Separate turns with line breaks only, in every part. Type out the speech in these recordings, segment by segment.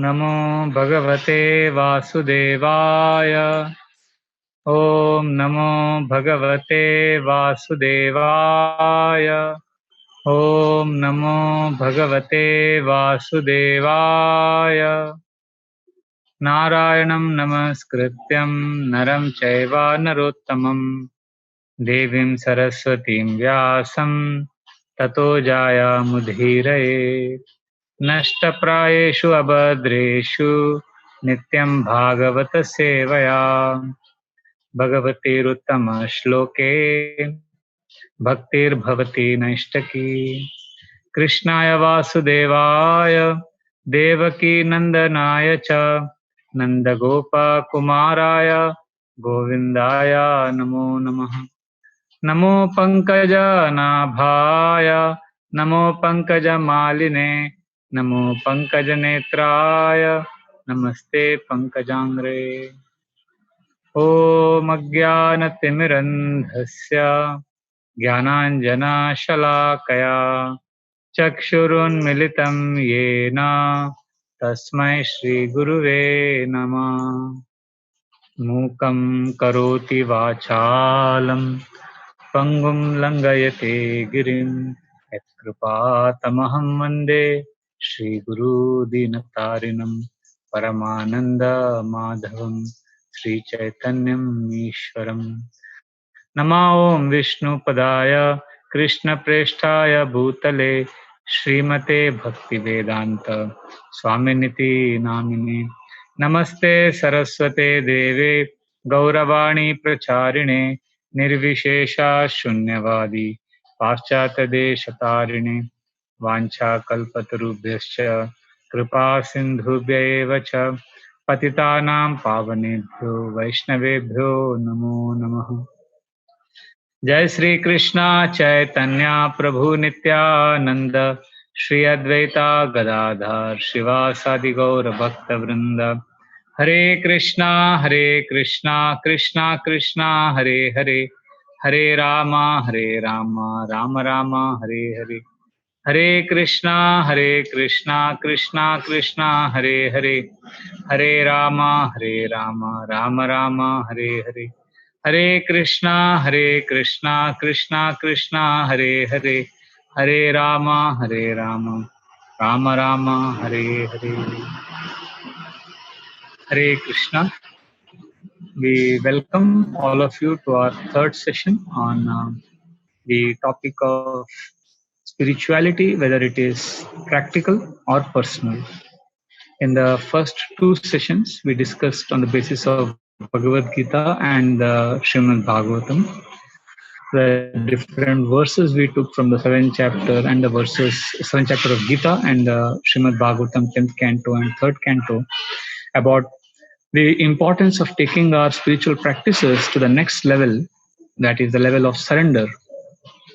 नमो भगवते वासुदेवाय। ओम नमो भगवते वासुदेवाय। ओम नमो भगवते वासुदेवाय। नारायणं नमस्कृत्यं नरं चैव नरोत्तमं देवीं सरस्वतीं व्यासं ततो जायामुदीरये। नष्टप्रायेषु अभद्रेषु नित्यं भागवत सेवया भगवतीरुत्तमश्लोके भक्तिर्भवति नैष्टकी। कृष्णाय वासुदेवाय देवकी नंदनाय च नंदगोपकुमाराय गोविन्दाय नमो नमः। नमो पंकजनाभाय नमो पंकजमालिने नमो पंकजनेत्राय नमस्ते पंकजांग्रे। ॐ अज्ञानतिमिरन्धस्य ज्ञानाञ्जनशलाकया चक्षुरुन्मिलितं येन तस्मै श्रीगुरुवे नमः। मूकं करोति वाचालं पङ्गुं लङ्घयते गिरिं यत्कृपातमहं वन्दे श्रीगुरुदीनतारिणं परमानन्दमाधवं श्रीचैतन्यम् ईश्वरम्। नमो ॐ विष्णुपदाय कृष्णप्रेष्ठाय भूतले श्रीमते भक्तिवेदान्त स्वामिनिति नामिने। नमस्ते सरस्वते देवे गौरवाणी प्रचारिणे निर्विशेषा शून्यवादी पाश्चात्यदेशतारिणे। वाञ्छाकल्पतरुभ्यश्च कृपा सिन्धुभ्य एव च पतितानां पावनेभ्यो वैष्णवेभ्यो नमो नमः। जय श्री कृष्णा चैतन्य प्रभु नित्यानंद श्री अद्वैता गदाधर शिवासादि गौर भक्त वृंद। हरे कृष्णा कृष्णा कृष्णा हरे हरे, हरे राम राम राम हरे हरे। हरे कृष्णा कृष्णा कृष्णा हरे हरे, हरे राम राम राम हरे हरे। हरे कृष्णा कृष्णा कृष्णा हरे हरे, हरे राम राम राम हरे हरे। हरे Krishna. We welcome all of you to our third session on the topic of spirituality, whether it is practical or personal. In the first two sessions, we discussed on the basis of Bhagavad Gita and Srimad Bhagavatam. The different verses we took from the 7th chapter and the seventh chapter of Gita and Srimad Bhagavatam 10th canto and 3rd canto about the importance of taking our spiritual practices to the next level, that is the level of surrender.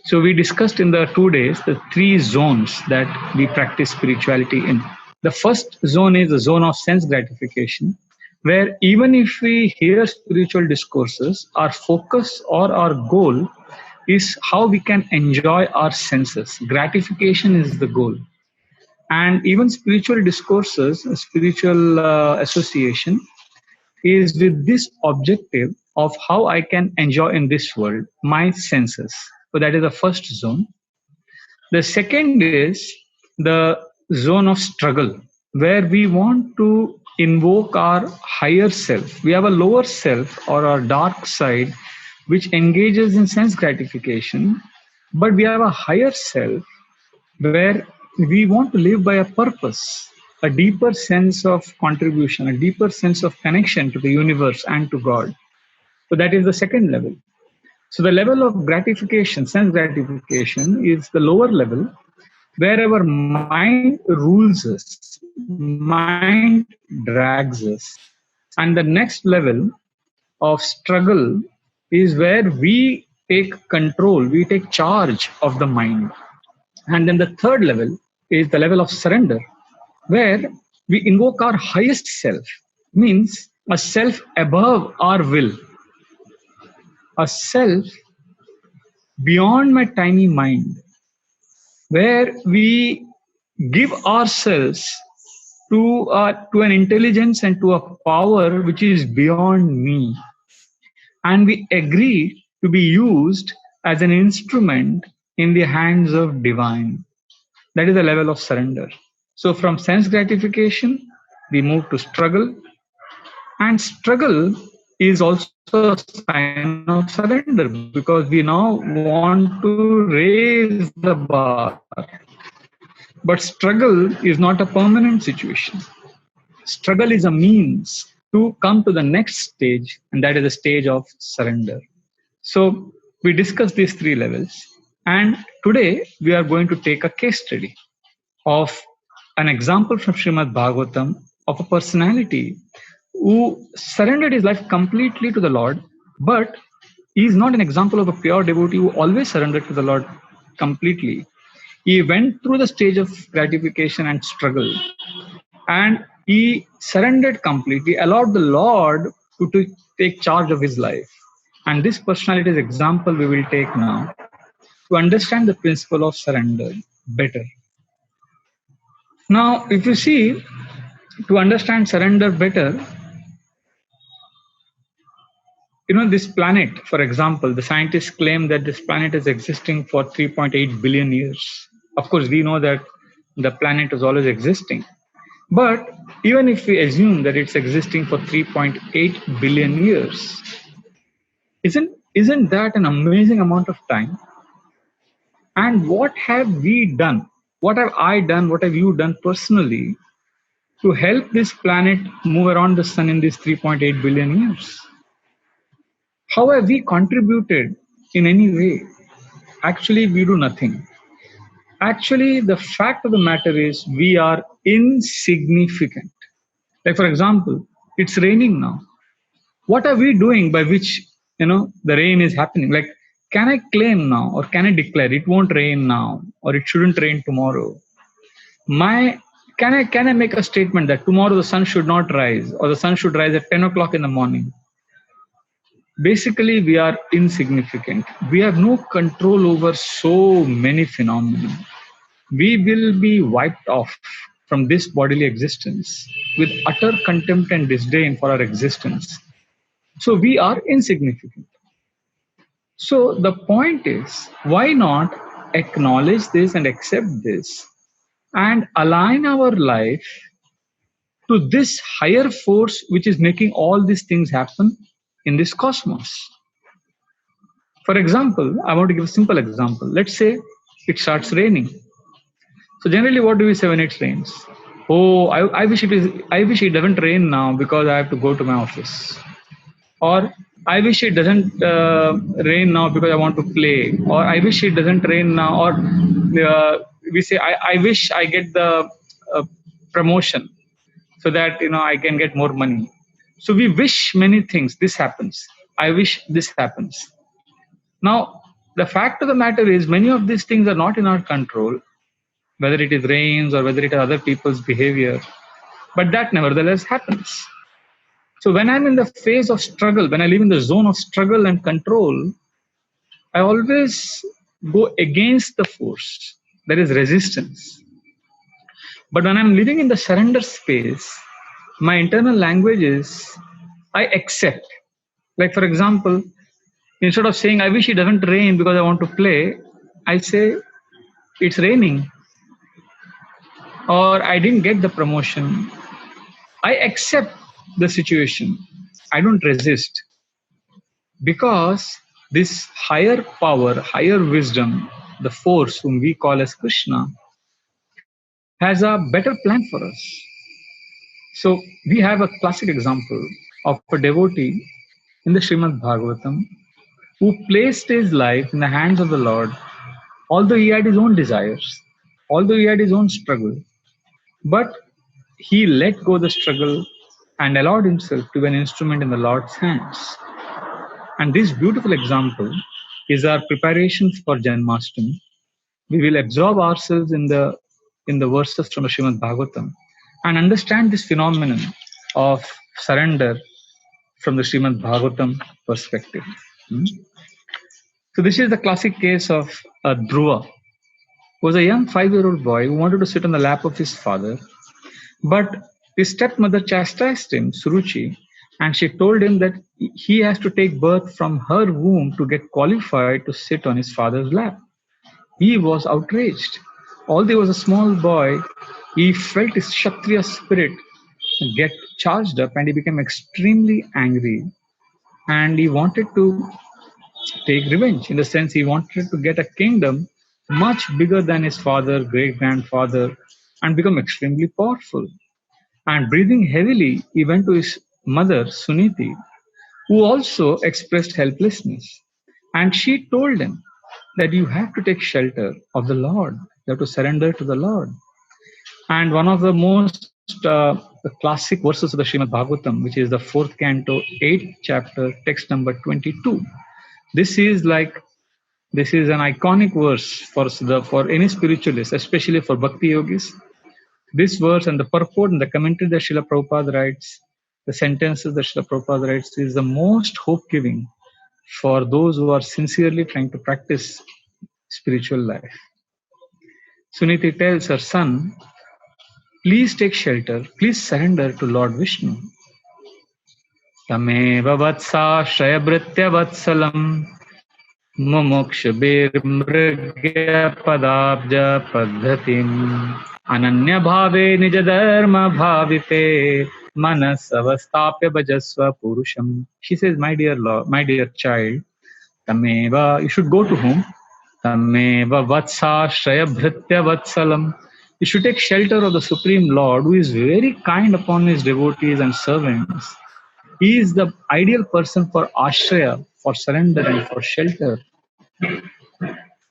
So we discussed in the 2 days the 3 zones that we practice spirituality in. The first zone is the zone of sense gratification, where even if we hear spiritual discourses, our focus or our goal is how we can enjoy our senses. Gratification is the goal. And even spiritual discourses, spiritual association is with this objective of how I can enjoy in this world my senses. So that is the first zone. The second is the zone of struggle, where we want to invoke our higher self. We have a lower self or our dark side which engages in sense gratification, but we have a higher self where we want to live by a purpose, a deeper sense of contribution, a deeper sense of connection to the universe and to God. So that is the second level. So the level of gratification, sense gratification, is the lower level where our mind rules us, mind drags us. And the next level of struggle is where we take control, we take charge of the mind. And then the third level is the level of surrender, where we invoke our highest self, means a self above our will, a self beyond my tiny mind, where we give ourselves to an intelligence and to a power which is beyond me, and we agree to be used as an instrument in the hands of divine. That is the level of surrender. So from sense gratification, we move to struggle, and struggle is also a sign of surrender because we now want to raise the bar. But struggle is not a permanent situation. Struggle is a means to come to the next stage, and that is the stage of surrender. So we discussed these three levels, and today we are going to take a case study of an example from Srimad Bhagavatam of a personality who surrendered his life completely to the Lord, but he is not an example of a pure devotee who always surrendered to the Lord completely. He went through the stage of gratification and struggle, and he surrendered completely, allowed the Lord to take charge of his life. And this personality's example we will take now to understand the principle of surrender better. Now, if you see, to understand surrender better, this planet, for example, the scientists claim that this planet is existing for 3.8 billion years. Of course, we know that the planet is always existing. But even if we assume that it's existing for 3.8 billion years, isn't that an amazing amount of time? And what have we done? What have I done? What have you done personally to help this planet move around the sun in these 3.8 billion years? How have we contributed in any way? Actually, we do nothing. Actually, the fact of the matter is we are insignificant. Like, for example, it's raining now. What are we doing by which, the rain is happening? Like, can I claim now or can I declare it won't rain now or it shouldn't rain tomorrow? Can I make a statement that tomorrow the sun should not rise or the sun should rise at 10 o'clock in the morning? Basically, we are insignificant. We have no control over so many phenomena. We will be wiped off from this bodily existence with utter contempt and disdain for our existence. So we are insignificant. So the point is, why not acknowledge this and accept this and align our life to this higher force which is making all these things happen in this cosmos? For example, I want to give a simple example. Let's say it starts raining. So generally, what do we say when it rains? Oh, I wish it doesn't rain now because I have to go to my office. Or I wish it doesn't rain now because I want to play. Or I wish it doesn't rain now. Or we say I wish I get the promotion so that I can get more money. So we wish many things. This happens. I wish this happens. Now, the fact of the matter is many of these things are not in our control, whether it is rains or whether it is other people's behavior, but that nevertheless happens. So when I'm in the phase of struggle, when I live in the zone of struggle and control, I always go against the force. There is resistance. But when I'm living in the surrender space, my internal language is I accept. Like, for example, instead of saying, I wish it doesn't rain because I want to play, I say, it's raining. Or I didn't get the promotion. I accept the situation. I don't resist. Because this higher power, higher wisdom, the force whom we call as Krishna, has a better plan for us. So we have a classic example of a devotee in the Srimad Bhagavatam who placed his life in the hands of the Lord, although he had his own desires, although he had his own struggle, but he let go the struggle and allowed himself to be an instrument in the Lord's hands. And this beautiful example is our preparation for Janmashtami. We will absorb ourselves in the verses from the Srimad Bhagavatam and understand this phenomenon of surrender from the Srimad Bhagavatam perspective. So this is the classic case of Dhruva, who was a young 5-year-old boy who wanted to sit on the lap of his father, But his stepmother chastised him, Suruchi, and she told him that he has to take birth from her womb to get qualified to sit on his father's lap. He was outraged. Although he was a small boy, he felt his Kshatriya spirit get charged up and he became extremely angry. And he wanted to take revenge in the sense he wanted to get a kingdom much bigger than his father, great grandfather, and become extremely powerful. And breathing heavily, he went to his mother, Suniti, who also expressed helplessness. And she told him that you have to take shelter of the Lord, you have to surrender to the Lord. And one of the most the classic verses of the Srimad Bhagavatam, which is the fourth canto, 8th chapter, text number 22. This is like this is an iconic verse for any spiritualist, especially for bhakti yogis. This verse and the purport and the commentary that Srila Prabhupada writes, the sentences that Srila Prabhupada writes, is the most hope-giving for those who are sincerely trying to practice spiritual life. Suniti tells her son, please take shelter, please surrender to Lord Vishnu. Tameva vatsashraya vatsalam mumukshubir padabja padhatim ananya bhave nija dharma bhavite manas avastapya bhajasva purusham. She says, my dear Lord, my dear child, tameva, you should go to whom? Tameva vatsashraya vatsalam. You should take shelter of the Supreme Lord, who is very kind upon his devotees and servants. He is the ideal person for ashraya, for surrender and for shelter.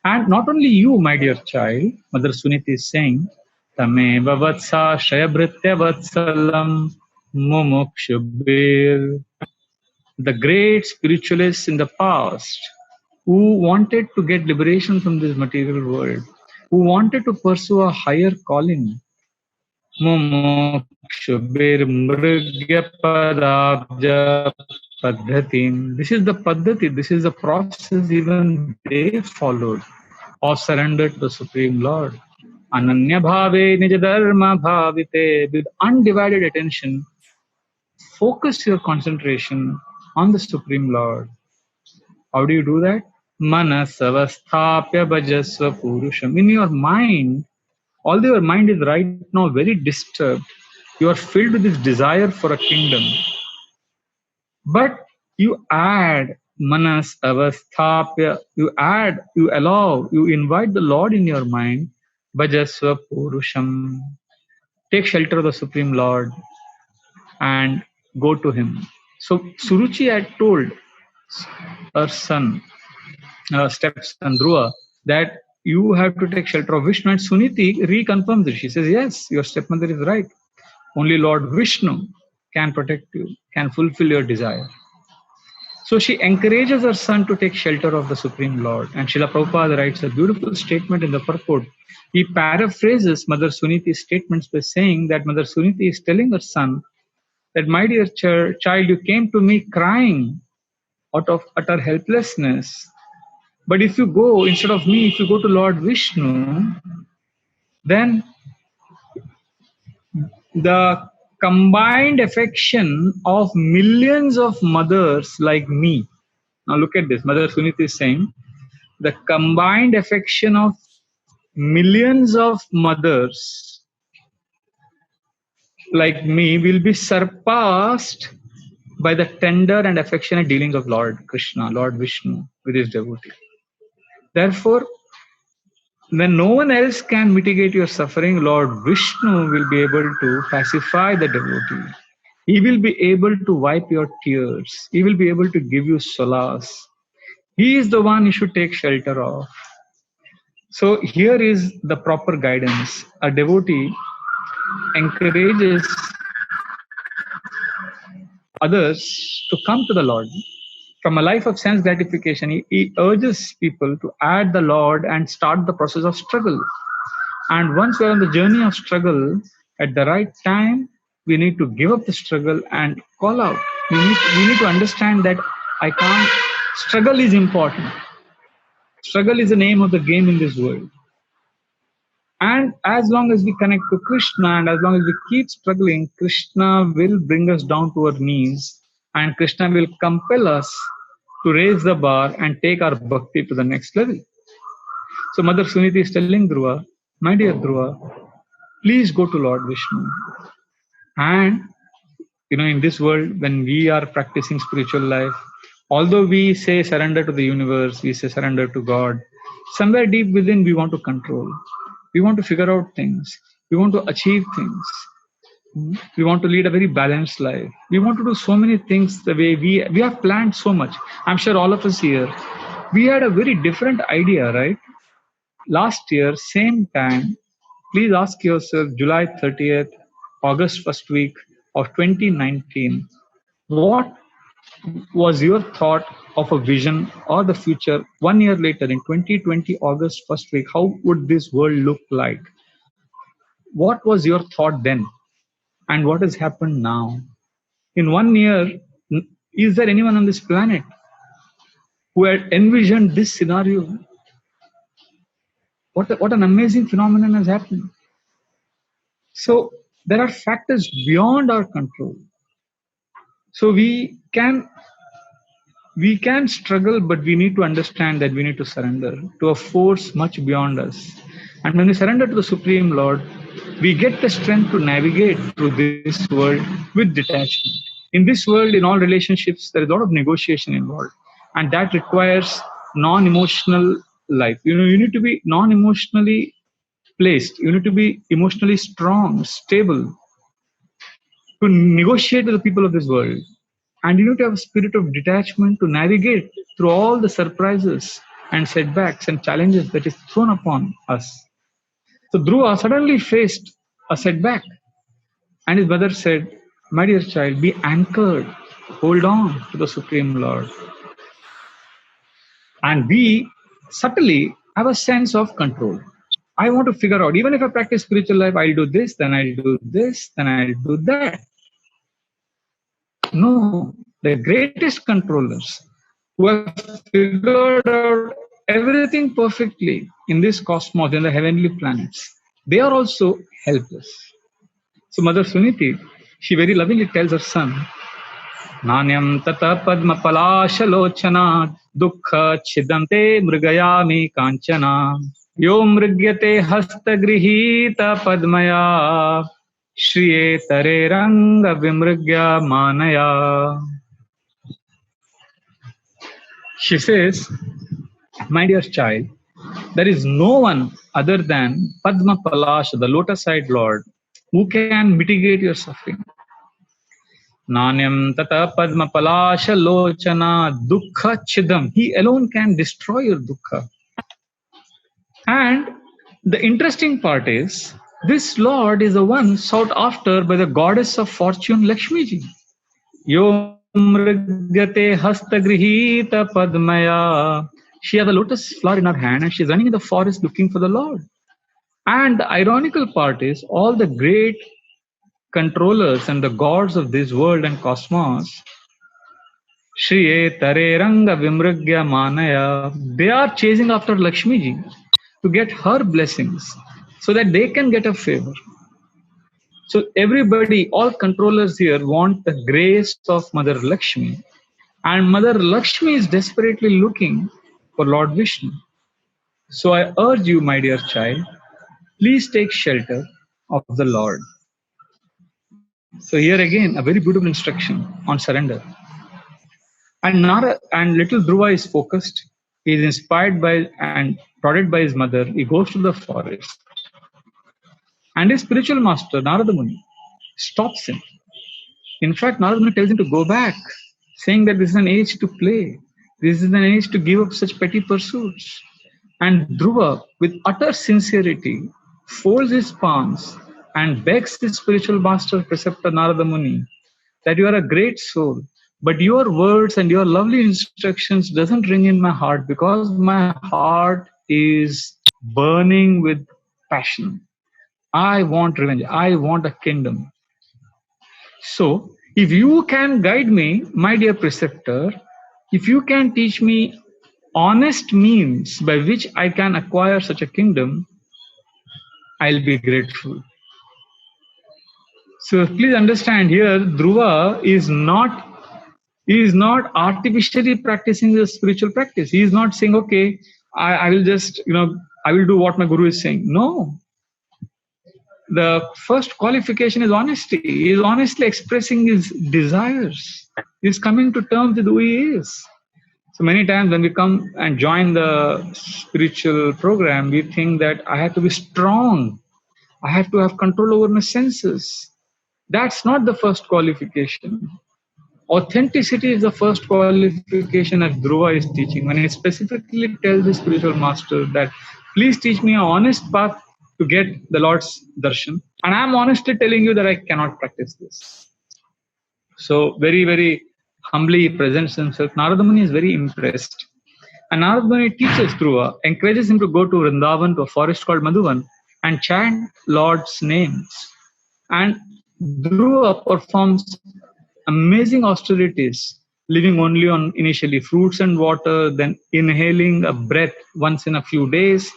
And not only you, my dear child, Mother Suniti is saying, Tameva vatsa shayabhritya vatsalam mumukshubir. The great spiritualists in the past who wanted to get liberation from this material world, who wanted to pursue a higher calling, mumukshubir mrigya padabja paddhatim. This is the paddhati, this is the process even they followed of surrender to the Supreme Lord. Ananya bhave nija dharma bhavite. With undivided attention, focus your concentration on the Supreme Lord. How do you do that? Manas avasthapya bhajasva purusham. In your mind, although your mind is right now very disturbed, you are filled with this desire for a kingdom. But you add manas avasthapya, you invite the Lord in your mind, bhajasva purusham. Take shelter of the Supreme Lord and go to him. So Suruchi had told her son, stepson Dhruva, that you have to take shelter of Vishnu, and Suniti reconfirms it. She says, yes, your stepmother is right. Only Lord Vishnu can protect you, can fulfill your desire. So she encourages her son to take shelter of the Supreme Lord. And Srila Prabhupada writes a beautiful statement in the purport. He paraphrases Mother Suniti's statements by saying that Mother Suniti is telling her son that, my dear child, you came to me crying out of utter helplessness. But if you go, instead of me, if you go to Lord Vishnu, then the combined affection of millions of mothers like me. Now look at this. Mother Suniti is saying, the combined affection of millions of mothers like me will be surpassed by the tender and affectionate dealings of Lord Krishna, Lord Vishnu with his devotee. Therefore, when no one else can mitigate your suffering, Lord Vishnu will be able to pacify the devotee. He will be able to wipe your tears. He will be able to give you solace. He is the one you should take shelter of. So here is the proper guidance. A devotee encourages others to come to the Lord. From a life of sense gratification, he urges people to add the Lord and start the process of struggle. And once we are on the journey of struggle, at the right time, we need to give up the struggle and call out. We need to understand that I can't. Struggle is important. Struggle is the name of the game in this world. And as long as we connect to Krishna and as long as we keep struggling, Krishna will bring us down to our knees and Krishna will compel us to raise the bar and take our bhakti to the next level. So Mother Suniti is telling Dhruva, my dear Dhruva, please go to Lord Vishnu. And in this world, when we are practicing spiritual life, although we say surrender to the universe, we say surrender to God, somewhere deep within we want to control. We want to figure out things. We want to achieve things. We want to lead a very balanced life. We want to do so many things the way we have planned so much. I'm sure all of us here, we had a very different idea, right? Last year, same time, please ask yourself July 30th, August first week of 2019, what was your thought of a vision or the future 1 year later in 2020, August first week? How would this world look like? What was your thought then? And what has happened now? In 1 year, is there anyone on this planet who had envisioned this scenario? What an amazing phenomenon has happened. So there are factors beyond our control. So we can struggle, but we need to understand that we need to surrender to a force much beyond us. And when we surrender to the Supreme Lord, we get the strength to navigate through this world with detachment. In this world, in all relationships, there is a lot of negotiation involved, and that requires non-emotional life. You need to be non-emotionally placed. You need to be emotionally strong, stable, to negotiate with the people of this world. And you need to have a spirit of detachment to navigate through all the surprises and setbacks and challenges that is thrown upon us. So Dhruva suddenly faced a setback, and his mother said, my dear child, be anchored, hold on to the Supreme Lord. And we subtly have a sense of control. I want to figure out, even if I practice spiritual life, I'll do this, then I'll do this, then I'll do that. No, the greatest controllers who have figured out everything perfectly in this cosmos, in the heavenly planets, they are also helpless. So Mother Suniti, she very lovingly tells her son, Nanyam tata padma palashalochana dukkha chidante mrigayami kanchana yo mrigyate hastagriheeta padmaya shriye tare ranga vimrigya manaya. She says, my dear child, there is no one other than Padma Palasha, the lotus-eyed Lord, who can mitigate your suffering. Nanyam tata Padma Palasha lochana dukkha chidam. He alone can destroy your dukkha. And the interesting part is, this Lord is the one sought after by the goddess of fortune, Lakshmi ji. Yo mrigyate hastagrihita padmaya. She has a lotus flower in her hand and she's running in the forest looking for the Lord. And the ironical part is, all the great controllers and the gods of this world and cosmos, Shriye Tare Ranga Vimragya Manaya, they are chasing after Lakshmi ji to get her blessings so that they can get a favor. So everybody, all controllers here want the grace of Mother Lakshmi. And Mother Lakshmi is desperately looking for Lord Vishnu. So I urge you, my dear child, please take shelter of the Lord. So here again, a very beautiful instruction on surrender. And little Dhruva is focused. He is inspired by and prodded by his mother. He goes to the forest. And his spiritual master, Narada Muni, stops him. In fact, Narada Muni tells him to go back, saying that this is an age to play. This is an age to give up such petty pursuits. And Dhruva, with utter sincerity, folds his palms and begs his spiritual master, preceptor Narada Muni, that you are a great soul, but your words and your lovely instructions doesn't ring in my heart because my heart is burning with passion. I want revenge. I want a kingdom. So, if you can guide me, my dear preceptor, if you can teach me honest means by which I can acquire such a kingdom, I'll be grateful. So please understand here, Dhruva is not artificially practicing the spiritual practice. He is not saying, okay, I will just, I will do what my guru is saying. No, the first qualification is honesty. He is honestly expressing his desires. He is coming to terms with who he is. So many times when we come and join the spiritual program, we think that I have to be strong. I have to have control over my senses. That's not the first qualification. Authenticity is the first qualification as Dhruva is teaching. When he specifically tells the spiritual master that, please teach me an honest path to get the Lord's darshan. And I'm honestly telling you that I cannot practice this. So very, very humbly he presents himself. Narada Muni is very impressed. And Narada Muni teaches Dhruva, encourages him to go to Vrindavan, to a forest called Madhuvan, and chant Lord's names. And Dhruva performs amazing austerities, living only on initially fruits and water, then inhaling a breath once in a few days,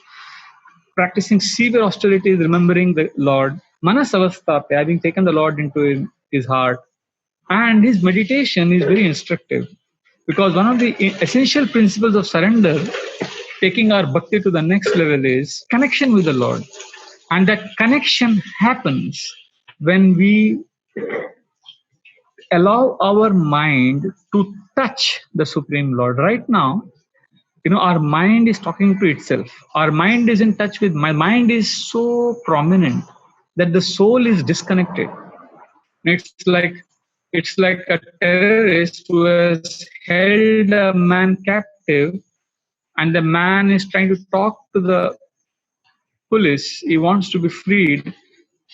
practicing severe austerities, remembering the Lord, Manasavasthape, having taken the Lord into his heart. And his meditation is very instructive because one of the essential principles of surrender, taking our bhakti to the next level, is connection with the Lord. And that connection happens when we allow our mind to touch the Supreme Lord. Right now, our mind is talking to itself. Our mind is in touch with, my mind is so prominent that the soul is disconnected. It's like a terrorist who has held a man captive, and the man is trying to talk to the police. He wants to be freed,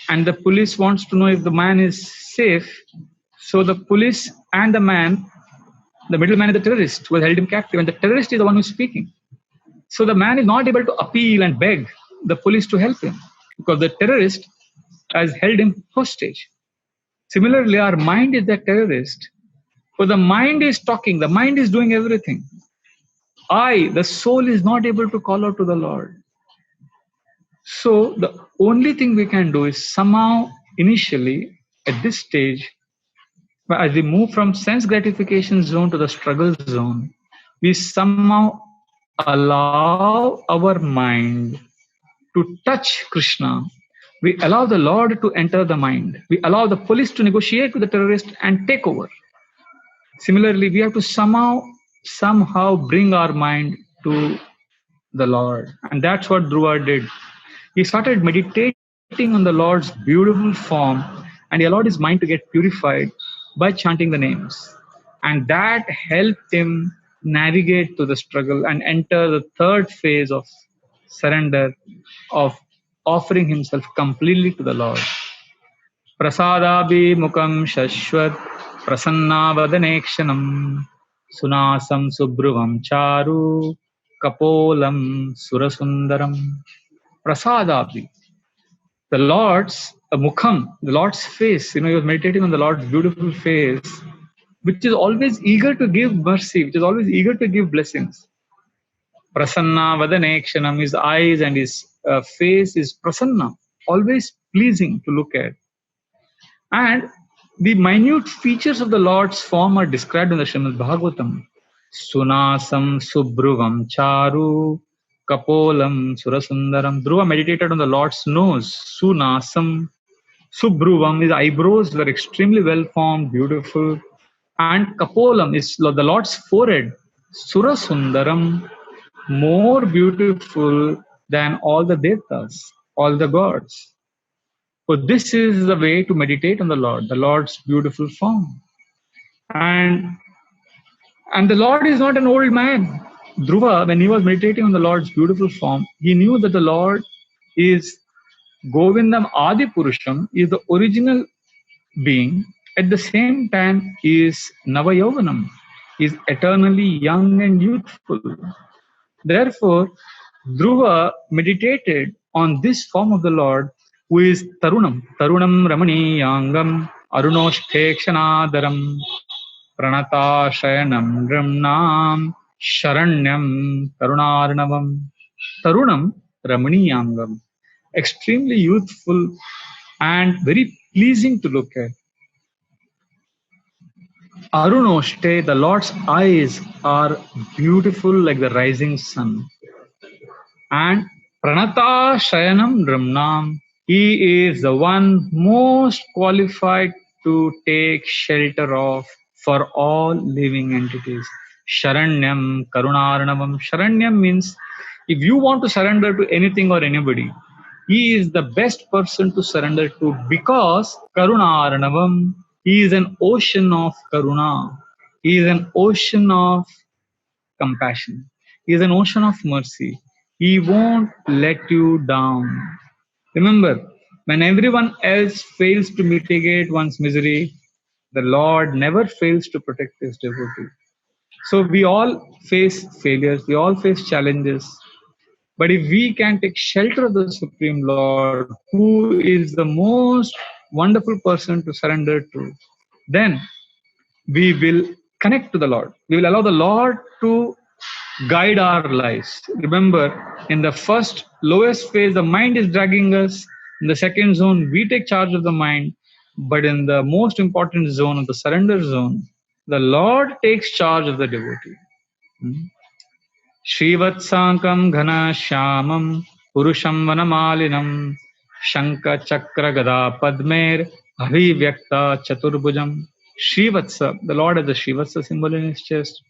and the police wants to know if the man is safe. So the police and the middleman is the terrorist who has held him captive, and the terrorist is the one who's speaking. So the man is not able to appeal and beg the police to help him because the terrorist has held him hostage. Similarly, our mind is the terrorist. But the mind is talking, the mind is doing everything. The soul, is not able to call out to the Lord. So the only thing we can do is somehow, initially, at this stage, as we move from sense gratification zone to the struggle zone, we somehow allow our mind to touch Krishna. We allow the Lord to enter the mind. We allow the police to negotiate with the terrorist and take over. Similarly, we have to somehow bring our mind to the Lord. And that's what Dhruva did. He started meditating on the Lord's beautiful form, and he allowed his mind to get purified by chanting the names. And that helped him navigate through the struggle and enter the third phase of surrender, of offering himself completely to the Lord. Prasadabhimukam shashwat prasannavadanekshanam sunasam subhruvam charu kapolam surasundaram. Prasadabhi, the Lord's mukham, the Lord's face. He was meditating on the Lord's beautiful face, which is always eager to give mercy, which is always eager to give blessings. Prasanna vadanekshanam, his eyes and his face is prasanna, always pleasing to look at. And the minute features of the Lord's form are described in the Srimad Bhagavatam. Sunasam subhruvam charu kapolam surasundaram. Dhruva meditated on the Lord's nose. Sunasam subhruvam, his eyebrows were extremely well formed, beautiful. And kapolam is the Lord's forehead. Surasundaram, more beautiful than all the devtas, all the gods. So this is the way to meditate on the Lord's beautiful form. And the Lord is not an old man. Dhruva, when he was meditating on the Lord's beautiful form, he knew that the Lord is Govindam Adi Purusham, is the original being. At the same time, he is Navayovanam, he is eternally young and youthful. Therefore, Dhruva meditated on this form of the Lord, who is Tarunam Ramaniyangam, Arunoshthekshanadaram, Pranata Shayanam Ramnam, Sharanyam Tarunarnavam. Tarunam Ramaniyangam. extremely youthful and very pleasing to look at. Arunoshte, the Lord's eyes are beautiful like the rising sun. And Pranata Shayanam Dramnam, he is the one most qualified to take shelter of for all living entities. Sharanyam Karunarnavam. Sharanyam means if you want to surrender to anything or anybody, he is the best person to surrender to because Karunarnavam, he is an ocean of Karuna. He is an ocean of compassion. He is an ocean of mercy. He won't let you down. Remember, when everyone else fails to mitigate one's misery, the Lord never fails to protect his devotee. So we all face failures, we all face challenges. But if we can take shelter of the Supreme Lord, who is the most wonderful person to surrender to, then we will connect to the Lord. We will allow the Lord to guide our lives. Remember, in the first lowest phase, the mind is dragging us. In the second zone, we take charge of the mind. But in the most important zone of the surrender zone, the Lord takes charge of the devotee. Shrivatsankam Ghana Shyamam Purusham Vanamalinam Shanka Chakra Gada Padmer Abhivyakta Chaturbhujam. Shrivatsa, the Lord has the Shrivatsa symbol in his chest.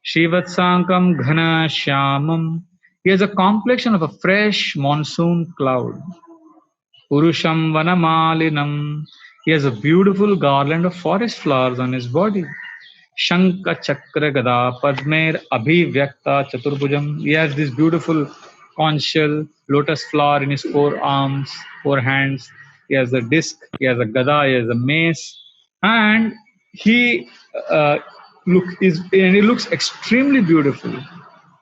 Shrivatsankam Ghana Shyamam. He has a complexion of a fresh monsoon cloud. Purusham Vanamalinam. He has a beautiful garland of forest flowers on his body. Shanka Chakra Gada Padmer Abhivyakta Chaturbhujam. He has this beautiful conch shell, lotus flower in his four arms, four hands. He has a disc, he has a gada, he has a mace, and he he looks extremely beautiful.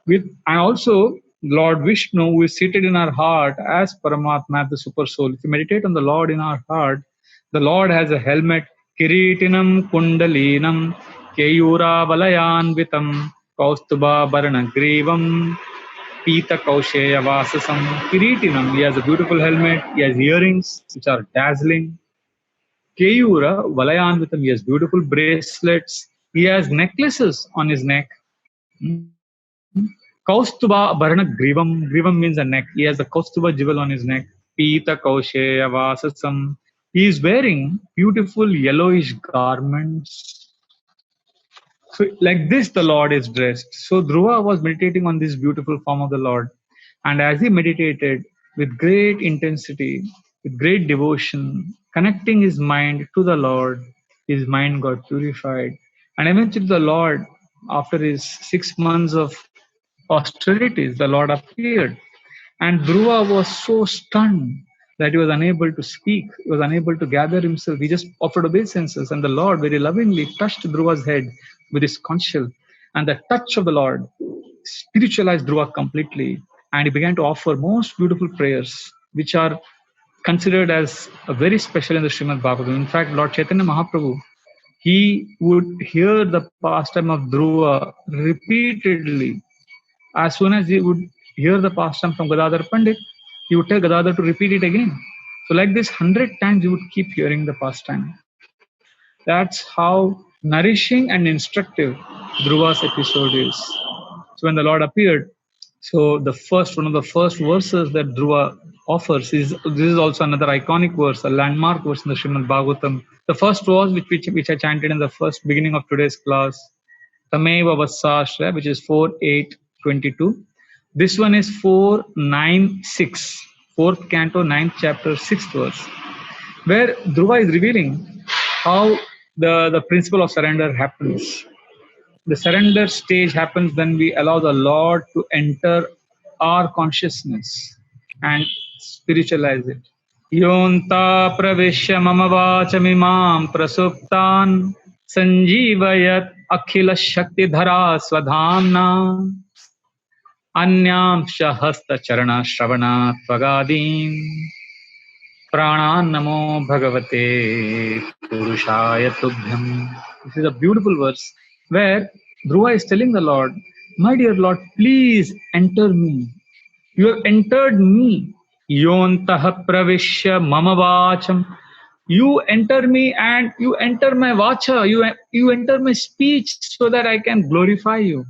And also Lord Vishnu, who is seated in our heart as Paramatma, the Super Soul. If you meditate on the Lord in our heart, the Lord has a helmet, Kiritinam Kundalinam, Keyura Valayanvitam, Kaustuba Baranagrivam, Pita Kausheya Vasasam, Kiritinam. He has a beautiful helmet, he has earrings which are dazzling. Keyura Valayanvitam, he has beautiful bracelets, he has necklaces on his neck. Kaustuba Bharana Grivam. Grivam means a neck. He has a Kaustuba jewel on his neck. Pita Kausheya Vasasam. He is wearing beautiful yellowish garments. So, like this, the Lord is dressed. So, Dhruva was meditating on this beautiful form of the Lord. And as he meditated with great intensity, with great devotion, connecting his mind to the Lord, his mind got purified. And eventually, the Lord, after his 6 months of austerities, the Lord appeared. And Dhruva was so stunned that he was unable to speak, he was unable to gather himself. He just offered obeisances, and the Lord very lovingly touched Dhruva's head with his conch shell. And the touch of the Lord spiritualized Dhruva completely, and he began to offer most beautiful prayers, which are considered as very special in the Srimad Bhagavatam. In fact, Lord Chaitanya Mahaprabhu, he would hear the pastime of Dhruva repeatedly. As soon as he would hear the pastime from Gadadhar Pandit, he would tell Gadadhar to repeat it again. So like this, 100 times he would keep hearing the pastime. That's how nourishing and instructive Dhruva's episode is. So when the Lord appeared, so one of the first verses that Dhruva offers is, this is also another iconic verse, a landmark verse in the Srimad Bhagavatam. The first verse which I chanted in the first beginning of today's class, Tameva Vassashra, which is 4:8:22. This one is 4:9:6, 4th canto, 9th chapter, 6th verse, where Dhruva is revealing how the principle of surrender happens. The surrender stage happens when we allow the Lord to enter our consciousness and spiritualize it. Yonta pravishya mama vachamimam prasuptan sanjivayat akhila shakti dhara swadhamna anyam shahasta charana shravana tvagadim pranan namo bhagavate purushaya tubhyam. This is a beautiful verse where Dhruva is telling the Lord, my dear Lord, please enter me. You have entered me. Yontah pravishya mama vacham. You enter me and you enter my vacha, you enter my speech so that I can glorify you.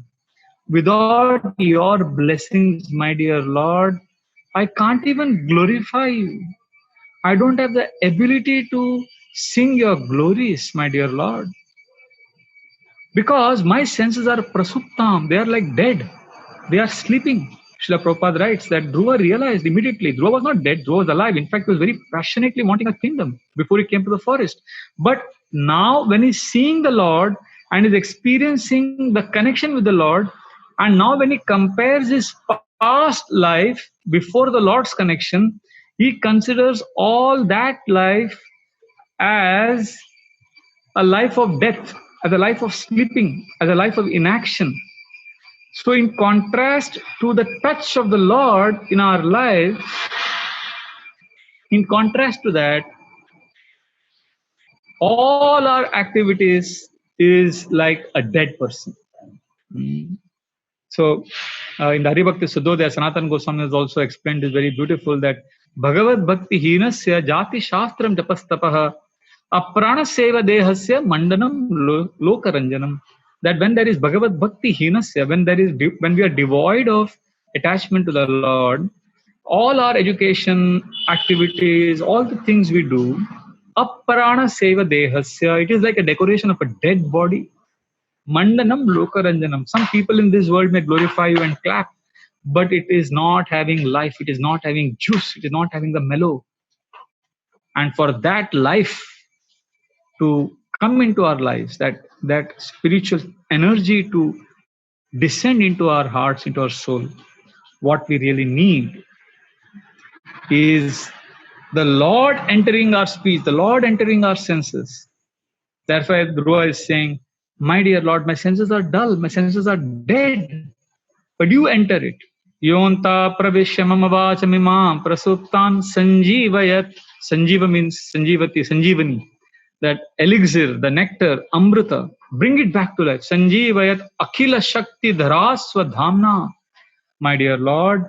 Without your blessings, my dear Lord, I can't even glorify you. I don't have the ability to sing your glories, my dear Lord, because my senses are prasuptam, they are like dead, they are sleeping. Srila Prabhupada writes that Dhruva realized immediately. Dhruva was not dead, Dhruva was alive. In fact, he was very passionately wanting a kingdom before he came to the forest. But now, when he's seeing the Lord and is experiencing the connection with the Lord, and now when he compares his past life before the Lord's connection, he considers all that life as a life of death, as a life of sleeping, as a life of inaction. So, in contrast to the touch of the Lord in our life, in contrast to that, all our activities is like a dead person. Mm. So, in the Haribhakti Suddhodaya, Sanatana Goswami has also explained this very beautiful that Bhagavad Bhakti Hinasya Jati Shastram Japastapaha Aprana Seva Dehasya Mandanam Lokaranjanam. That when there is Bhagavad Bhakti Hinasya, when we are devoid of attachment to the Lord, all our education activities, all the things we do, Aprana Seva Dehasya, it is like a decoration of a dead body. Mandanam Lokaranjanam. Some people in this world may glorify you and clap, but it is not having life, it is not having juice, it is not having the mellow. And for that life to come into our lives, that spiritual energy to descend into our hearts, into our soul, what we really need is the Lord entering our speech, the Lord entering our senses. That's why Dhruva is saying, my dear Lord, my senses are dull, my senses are dead, but you enter it. Yonta pravishya mama vachamimam prasuptan sanjivayat. Sanjiva means sanjivati, sanjivani. That elixir, the nectar, amrita, bring it back to life. Sanjivayat akhila shakti dharasva dhamna. My dear Lord,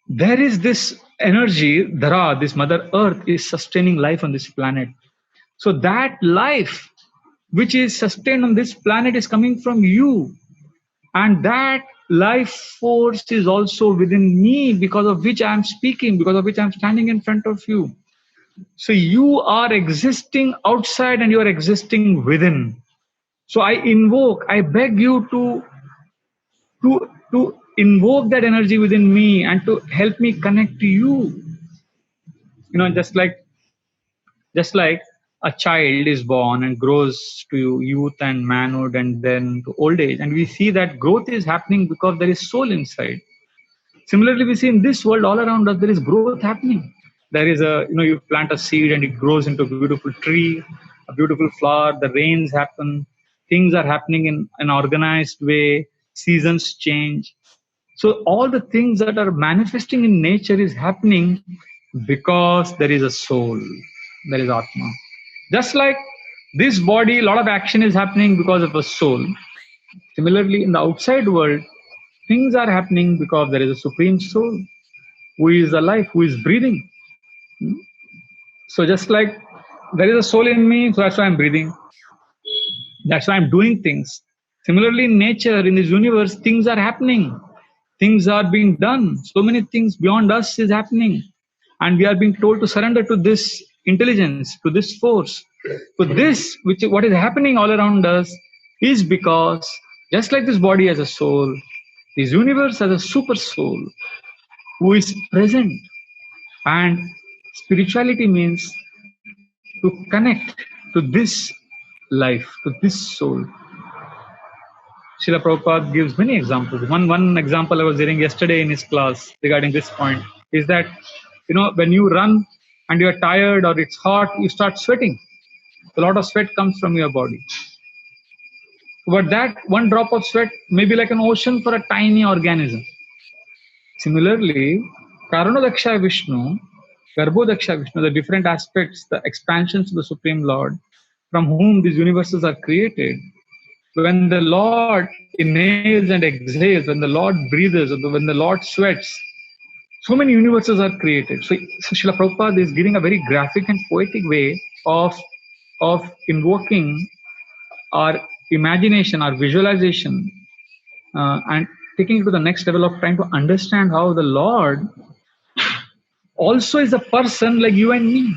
there is this energy, Dhara, this Mother Earth is sustaining life on this planet. So that life which is sustained on this planet is coming from you. And that life force is also within me, because of which I am speaking, because of which I am standing in front of you. So you are existing outside and you are existing within. So I invoke, I beg you to invoke that energy within me and to help me connect to you. Just like a child is born and grows to youth and manhood and then to old age, and we see that growth is happening because there is soul inside. Similarly, we see in this world all around us there is growth happening. There is you plant a seed and it grows into a beautiful tree, a beautiful flower. The rains happen, things are happening in an organized way. Seasons change. So all the things that are manifesting in nature is happening because there is a soul, there is Atma. Just like this body, a lot of action is happening because of a soul. Similarly, in the outside world, things are happening because there is a supreme soul who is alive, who is breathing. So just like there is a soul in me, so that's why I'm breathing. That's why I'm doing things. Similarly, in nature, in this universe, things are happening. Things are being done. So many things beyond us is happening. And we are being told to surrender to this intelligence, to this force. So this, what is happening all around us, is because just like this body has a soul, this universe has a super soul who is present. And spirituality means to connect to this life, to this soul. Srila Prabhupada gives many examples. One example I was hearing yesterday in his class regarding this point is that, when you run and you're tired or it's hot, you start sweating. A lot of sweat comes from your body. But that one drop of sweat may be like an ocean for a tiny organism. Similarly, Karanadaksha Vishnu, Garbhodaksha Vishnu, the different aspects, the expansions of the Supreme Lord, from whom these universes are created, when the Lord inhales and exhales, when the Lord breathes, or when the Lord sweats, so many universes are created. So Srila Prabhupada is giving a very graphic and poetic way of invoking our imagination, our visualization, and taking it to the next level of trying to understand how the Lord also is a person like you and me.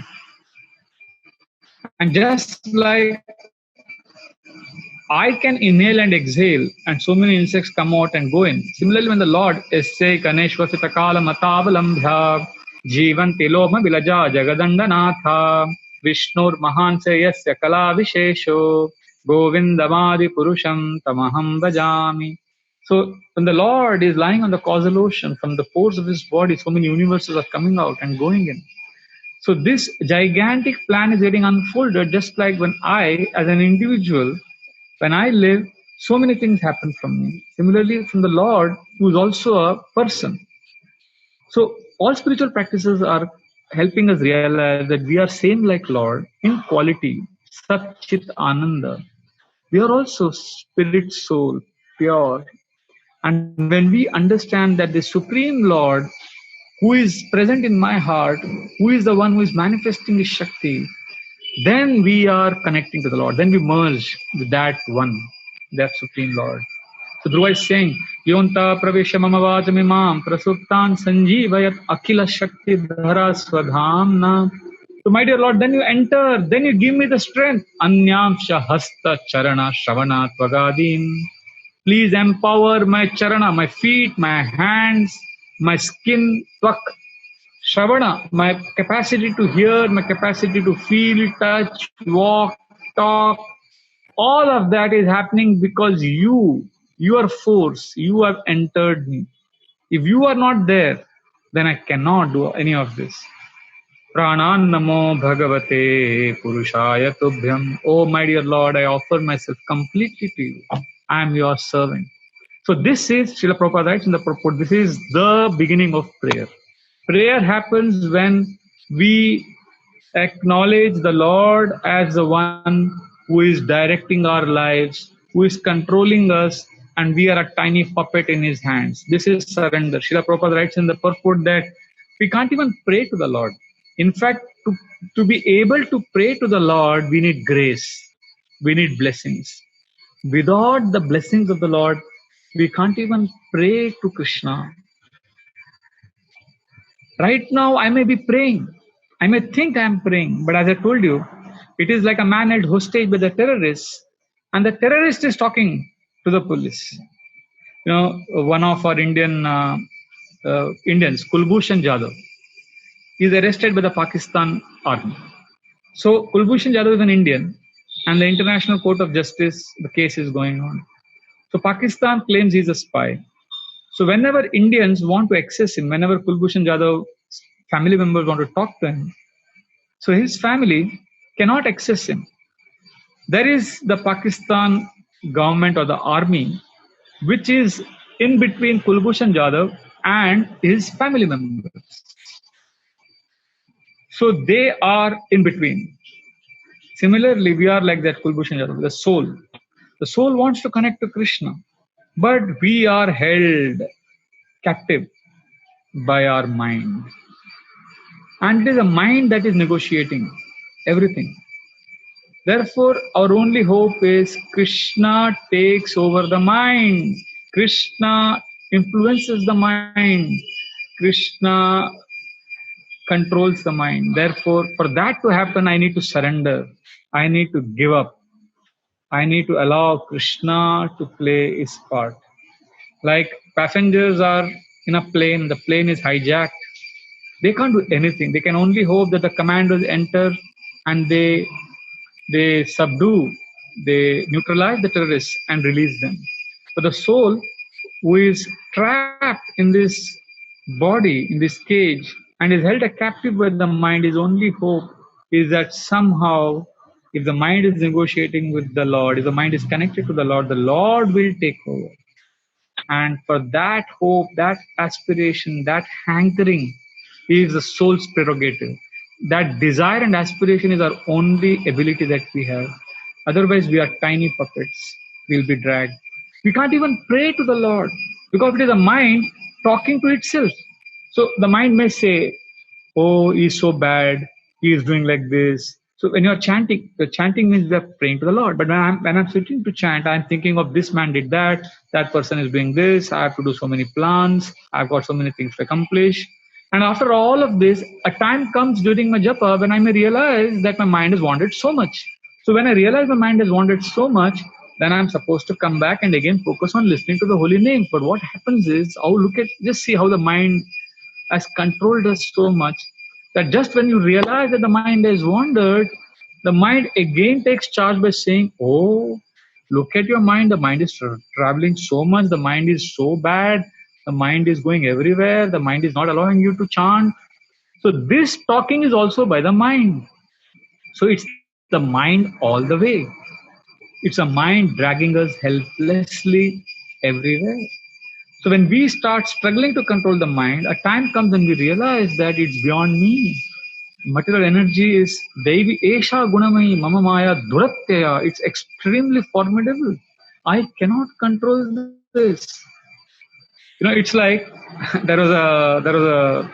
And just like I can inhale and exhale, and so many insects come out and go in. Similarly, when the Lord is say Kaneshwasita Kala Matavalambhya Jivanti Loma Vilaja Jagadandanatha Vishnur Mahanse Yasya Kala Vishesho Govindamadi Purusham Tamaham Bhajami. So when the Lord is lying on the causal ocean, from the pores of his body, so many universes are coming out and going in. So this gigantic plan is getting unfolded, just like when I, as an individual, when I live, so many things happen from me. Similarly, from the Lord, who is also a person. So all spiritual practices are helping us realize that we are same like Lord in quality, Sat Chit Ananda. We are also spirit, soul, pure. And when we understand that the Supreme Lord, who is present in my heart, who is the one who is manifesting his Shakti, then we are connecting to the Lord. Then we merge with that one, that Supreme Lord. So Dhruva is saying, Yonta pravesha mamavajamimam prasuptan sanjeevayat akila shakti dhara swadhamna. So my dear Lord, then you enter, then you give me the strength. Anyamsha hasta charana shravana tvagadim. Please empower my charana, my feet, my hands, my skin, tvak, Shravana, my capacity to hear, my capacity to feel, touch, walk, talk, all of that is happening because your force, you have entered me. If you are not there, then I cannot do any of this. Pranan namo bhagavate purushaya tubhyam. Oh my dear Lord, I offer myself completely to you. I am your servant. So this is, Srila Prabhupada writes in the purport, this is the beginning of prayer. Prayer happens when we acknowledge the Lord as the one who is directing our lives, who is controlling us, and we are a tiny puppet in his hands. This is surrender. Srila Prabhupada writes in the purport that we can't even pray to the Lord. In fact, to be able to pray to the Lord, we need grace. We need blessings. Without the blessings of the Lord, we can't even pray to Krishna. Right now, I may be praying. I may think I am praying, but as I told you, it is like a man held hostage by the terrorists, and the terrorist is talking to the police. You know, one of our Indians, Kulbhushan Jadhav, is arrested by the Pakistan army. So Kulbhushan Jadhav is an Indian, and the International Court of Justice, the case is going on. So Pakistan claims he's a spy. So whenever Indians want to access him, whenever Kulbhushan Jadhav's family members want to talk to him, so his family cannot access him. There is the Pakistan government or the army, which is in between Kulbhushan Jadhav and his family members. So they are in between. Similarly, we are like that Kulbhushan Jadhav, the soul. The soul wants to connect to Krishna, but we are held captive by our mind. And it is a mind that is negotiating everything. Therefore, our only hope is Krishna takes over the mind. Krishna influences the mind. Krishna controls the mind. Therefore, for that to happen, I need to surrender. I need to give up. I need to allow Krishna to play his part. Like passengers are in a plane, the plane is hijacked. They can't do anything. They can only hope that the commandos enter and they subdue, they neutralize the terrorists and release them. But the soul who is trapped in this body, in this cage, and is held a captive by the mind, his only hope is that somehow, if the mind is negotiating with the Lord, if the mind is connected to the Lord will take over. And for that hope, that aspiration, that hankering is the soul's prerogative. That desire and aspiration is our only ability that we have. Otherwise, we are tiny puppets. We'll be dragged. We can't even pray to the Lord because it is a mind talking to itself. So the mind may say, oh, he's so bad, he is doing like this. So when you're chanting, the chanting means we're praying to the Lord. But when I'm sitting to chant, I'm thinking of this man did that, that person is doing this, I have to do so many plans, I've got so many things to accomplish. And after all of this, a time comes during my japa when I may realize that my mind has wandered so much. So when I realize my mind has wandered so much, then I'm supposed to come back and again focus on listening to the holy name. But what happens is, oh, just see how the mind has controlled us so much that just when you realize that the mind has wandered, the mind again takes charge by saying, oh, look at your mind. The mind is traveling so much. The mind is so bad. The mind is going everywhere. The mind is not allowing you to chant. So this talking is also by the mind. So it's the mind all the way. It's a mind dragging us helplessly everywhere. So when we start struggling to control the mind, a time comes when we realize that it's beyond me. Material energy is Devi Esha Gunamai Mama Maya Duratyaya. It's extremely formidable. I cannot control this. It's like there was a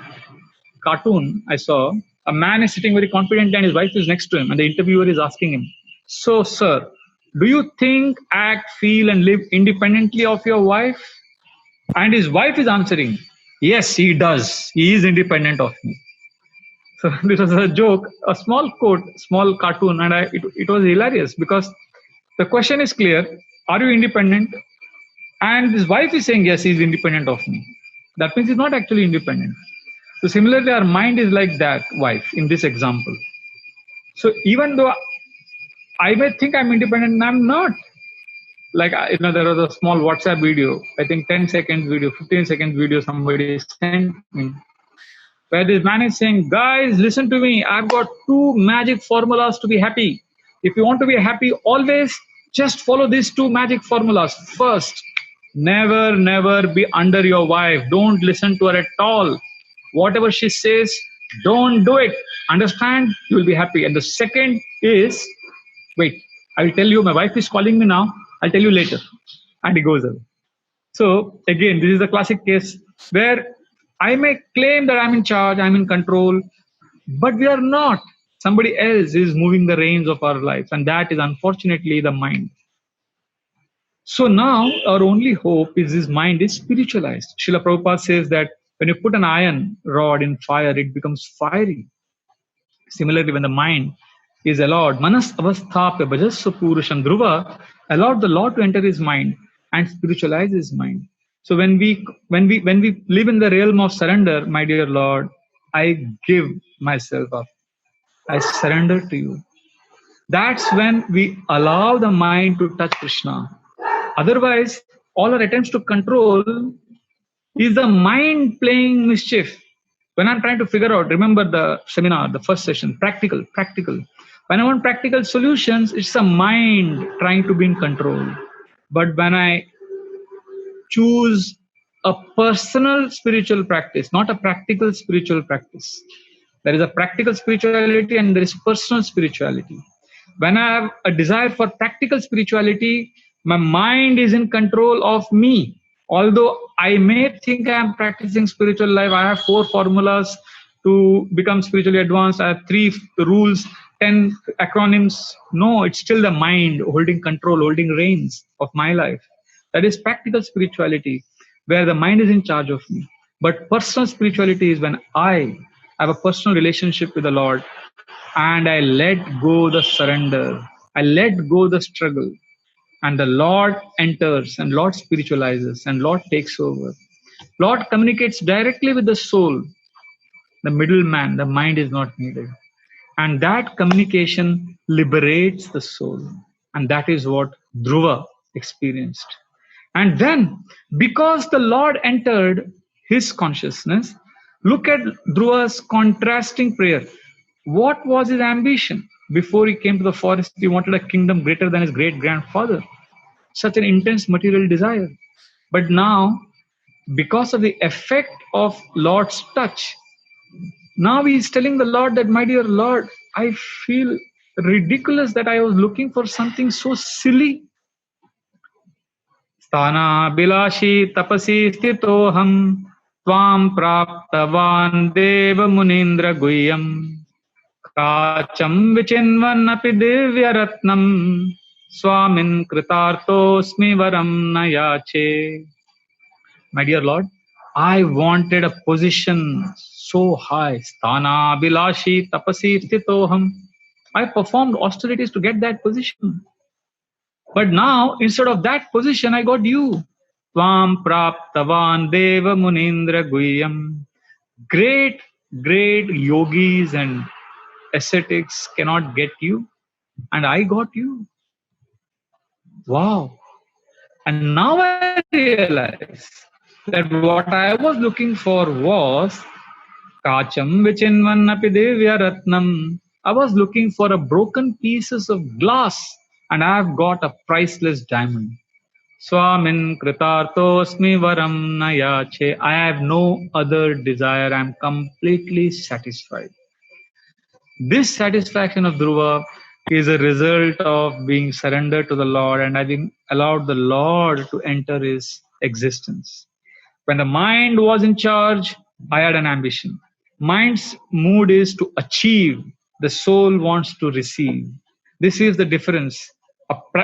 cartoon I saw. A man is sitting very confident and his wife is next to him, and the interviewer is asking him, "So, sir, do you think, act, feel, and live independently of your wife?" And his wife is answering, "Yes, he does. He is independent of me." So this was a joke, a small quote, small cartoon, and it was hilarious because the question is clear: are you independent? And his wife is saying, yes, he's independent of me. That means he's not actually independent. So similarly, our mind is like that wife in this example. So even though I may think I'm independent, I'm not. Like, there was a small WhatsApp video, I think 10 seconds video, 15 seconds video somebody sent me, where this man is saying, guys, listen to me. I've got two magic formulas to be happy. If you want to be happy always, just follow these two magic formulas. First, never be under your wife. Don't listen to her at all. Whatever she says, don't do it. Understand? You will be happy. And the second is, wait, I'll tell you, my wife is calling me now. I'll tell you later. And he goes away. So again, this is the classic case where I may claim that I'm in charge, I'm in control, but we are not. Somebody else is moving the reins of our lives, and that is unfortunately the mind. So now our only hope is this mind is spiritualized. Srila Prabhupada says that when you put an iron rod in fire, it becomes fiery. Similarly, when the mind is allowed, manas avasthapya bhajasya purusham dhruva, allowed the Lord to enter his mind and spiritualize his mind. So when we live in the realm of surrender, my dear Lord, I give myself up. I surrender to you. That's when we allow the mind to touch Krishna. Otherwise, all our attempts to control is the mind playing mischief. When I'm trying to figure out, remember the seminar, the first session, practical. When I want practical solutions, it's the mind trying to be in control. But when I choose a personal spiritual practice, not a practical spiritual practice, there is a practical spirituality and there is personal spirituality. When I have a desire for practical spirituality, my mind is in control of me. Although I may think I am practicing spiritual life, I have 4 formulas to become spiritually advanced, I have 3 rules, 10 acronyms. No, it's still the mind holding control, holding reins of my life. That is practical spirituality, where the mind is in charge of me. But personal spirituality is when I have a personal relationship with the Lord and I let go the surrender, I let go the struggle, and the Lord enters and Lord spiritualizes and Lord takes over. Lord communicates directly with the soul. The middleman, the mind is not needed. And that communication liberates the soul. And that is what Dhruva experienced. And then, because the Lord entered his consciousness, look at Dhruva's contrasting prayer. What was his ambition? Before he came to the forest, he wanted a kingdom greater than his great grandfather. Such an intense material desire. But now, because of the effect of Lord's touch, now he is telling the Lord that, my dear Lord, I feel ridiculous that I was looking for something so silly. Sthana bilashi tapasi stitoham Tvam praptavan deva munindra guhyam Kacham vichinvanapi divya ratnam Swamin kritartosmi varam nayache. My dear Lord, I wanted a position so high. Sthana bilashi tapasi stitoham. I performed austerities to get that position. But now, instead of that position, I got you. Tvam praptavan deva munindra guhyam. Great, great yogis and ascetics cannot get you, and I got you. Wow. And now I realize that what I was looking for was Kacham vichinvannapi divya ratnam. I was looking for a broken pieces of glass, and I have got a priceless diamond. Swamin kritartosmi varam nayache. I have no other desire. I am completely satisfied. This satisfaction of Dhruva is a result of being surrendered to the Lord and having allowed the Lord to enter his existence. When the mind was in charge, I had an ambition. Mind's mood is to achieve, the soul wants to receive. This is the difference.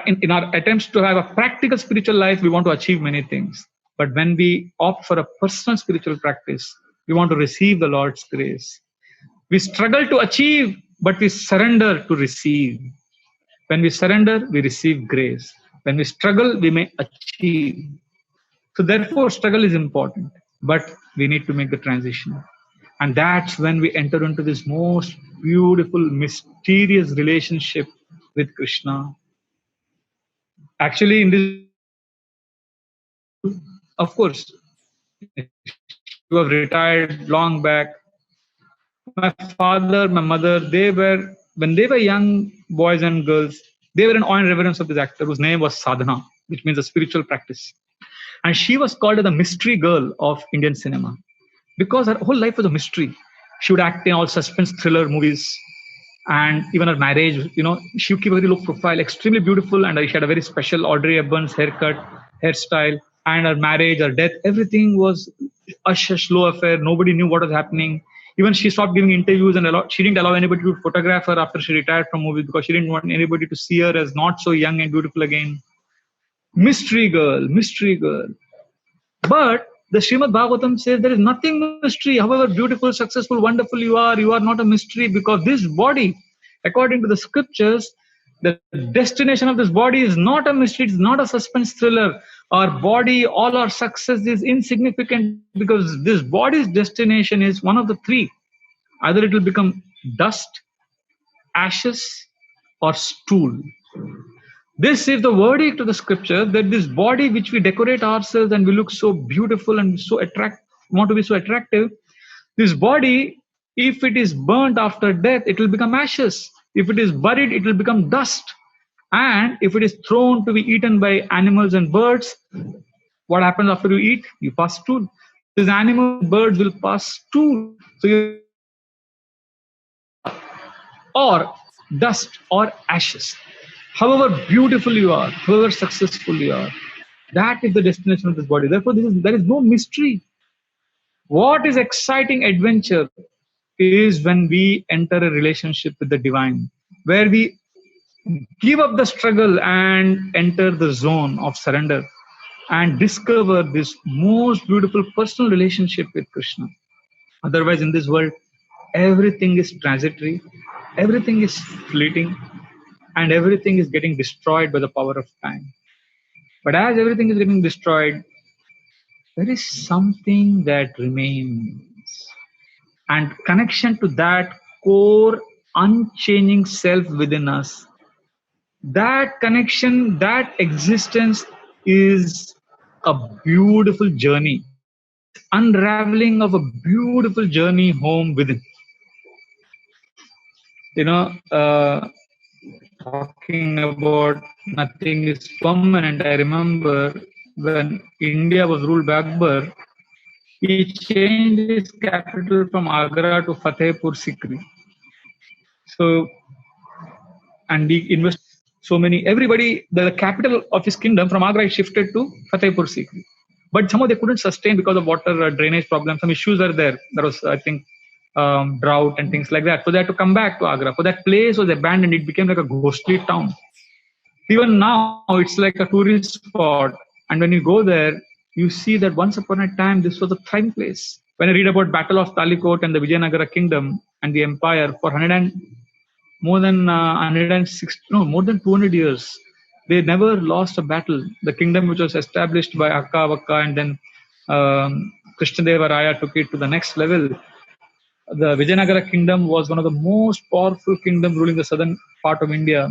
In our attempts to have a practical spiritual life, we want to achieve many things. But when we opt for a personal spiritual practice, we want to receive the Lord's grace. We struggle to achieve, but we surrender to receive. When we surrender, we receive grace. When we struggle, we may achieve. So, therefore, struggle is important, but we need to make the transition. And that's when we enter into this most beautiful, mysterious relationship with Krishna. Actually, in this, of course, you have retired long back. My father, my mother, when they were young boys and girls, they were in awe and reverence of this actor whose name was Sadhana, which means a spiritual practice. And she was called the mystery girl of Indian cinema because her whole life was a mystery. She would act in all suspense thriller movies, and even her marriage, she would keep a very low profile, extremely beautiful, and she had a very special Audrey Hepburn's haircut, hairstyle, and her marriage, her death, everything was a slow affair. Nobody knew what was happening. Even she stopped giving interviews, and she didn't allow anybody to photograph her after she retired from movies because she didn't want anybody to see her as not so young and beautiful again. Mystery girl, mystery girl. But the Srimad Bhagavatam says there is nothing mystery. However beautiful, successful, wonderful you are not a mystery because this body, according to the scriptures, the destination of this body is not a mystery, it's not a suspense thriller. Our body, all our success is insignificant because this body's destination is one of the three. Either it will become dust, ashes, or stool. This is the verdict of the scripture that this body which we decorate ourselves and we look so beautiful and so want to be so attractive, this body, if it is burnt after death, it will become ashes. If it is buried, it will become dust. And if it is thrown to be eaten by animals and birds, what happens after you eat? You pass stool. These animals, birds will pass stool. So you or dust or ashes. However beautiful you are, however successful you are, that is the destination of this body. Therefore, there is no mystery. What is exciting adventure is when we enter a relationship with the divine, where we give up the struggle and enter the zone of surrender and discover this most beautiful personal relationship with Krishna. Otherwise, in this world, everything is transitory, everything is fleeting, and everything is getting destroyed by the power of time. But as everything is getting destroyed, there is something that remains. And connection to that core, unchanging self within us, that connection, that existence is a beautiful journey. It's unraveling of a beautiful journey home within. You know, talking about nothing is permanent. I remember when India was ruled by Akbar, he changed his capital from Agra to Fatehpur Sikri. So, and he invested so many, everybody, the capital of his kingdom from Agra is shifted to Fatehpur Sikri. but somehow they couldn't sustain because of water drainage problems. Some issues are there. There was, I think, drought and things like that. So they had to come back to Agra. So that place was abandoned. It became like a ghostly town. Even now, it's like a tourist spot. And when you go there, you see that once upon a time, this was a thriving place. When I read about Battle of Talikot and the Vijayanagara kingdom and the empire for 100 and more than 106, no, more than 200 years, they never lost a battle. The kingdom which was established by Akka Vakka and then Krishnadeva Raya took it to the next level. The Vijayanagara kingdom was one of the most powerful kingdoms ruling the southern part of India.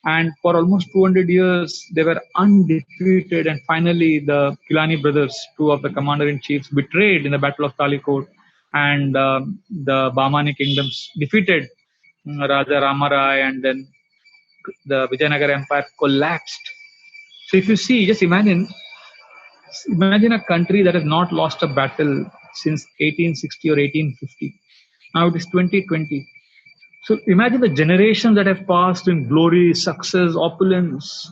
And for almost 200 years, they were undefeated. And finally, the Gilani brothers, two of the commander-in-chiefs, betrayed in the Battle of Talikot. And the Bahmani kingdoms defeated Raja Ramarai, and then the Vijayanagara Empire collapsed. So if you see, just imagine a country that has not lost a battle since 1860 or 1850. Now it is 2020. So imagine the generations that have passed in glory, success, opulence.